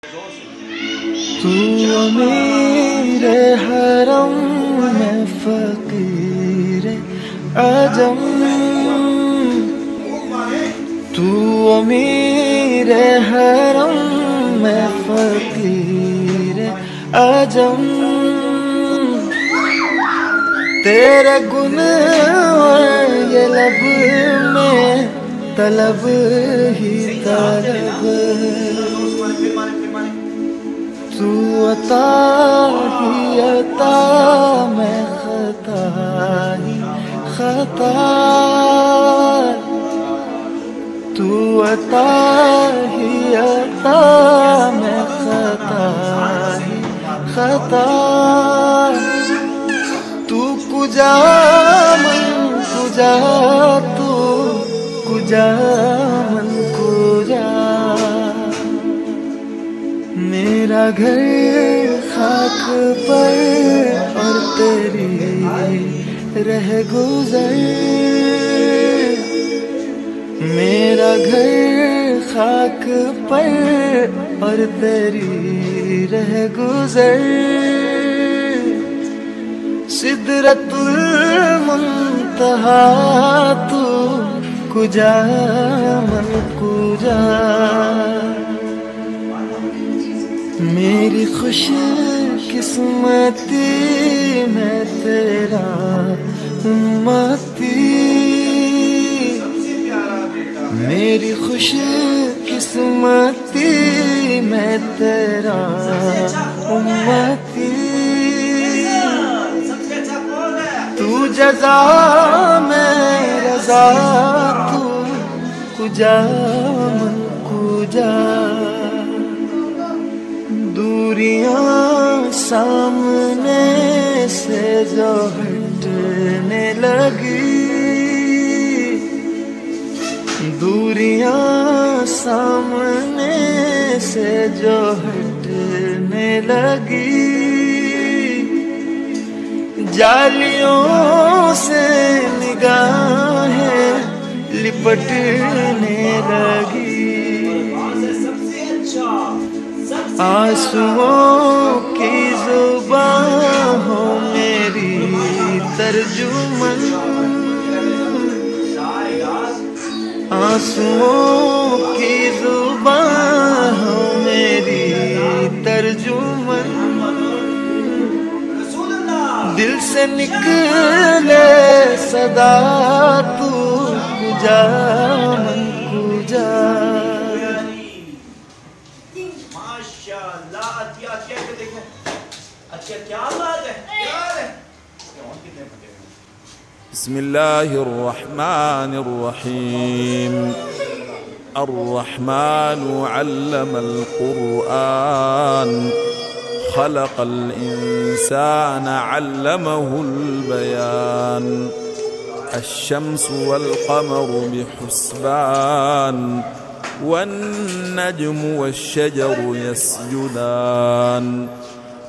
तू अमीर हरम में फकीर आजम, तू अमीर हरम में फकीर आजम। तेरे गुण ये लब में तलब ही तलब, तू अता ही अता मैं खता ही खता, तू अता ही अता मैं खता ही खता। तू कुजा मन कुजा, तू कुजा मन कुजा। मेरा घर खाक पर और तेरी रह गुजर, मेरा घर खाक पर और तेरी रह गुजर। सिदरतुल मुंतहा तू कुजा मन कुजा। मेरी खुश किस्मती मैं तेरा उम्मती, मेरी खुश किस्मती मैं तेरा उम्मती। तू जज़ा मैं रज़ा, तू कुजा मन कुजा। दूरियां सामने से जो हटने लगी, दूरियां सामने से जो हटने लगी। जालियों से निगाहें लिपटने लगी, आंसुओं की जुबान हो मेरी तर्जुमन, आंसुओं की जुबान हो मेरी तर्जुमन। दिल से निकले सदा तू कुजा मन कुजा। बिस्मिल्लाहिर रहमानिर रहीम। अर्रहमान अल्लमल कुरआन, खलक़ल इंसान अल्लमहुल बयान। अश्शम्सु वल क़मरु बिहुस्बान, वन्नज्मु वश्शजरु यस्जुदान।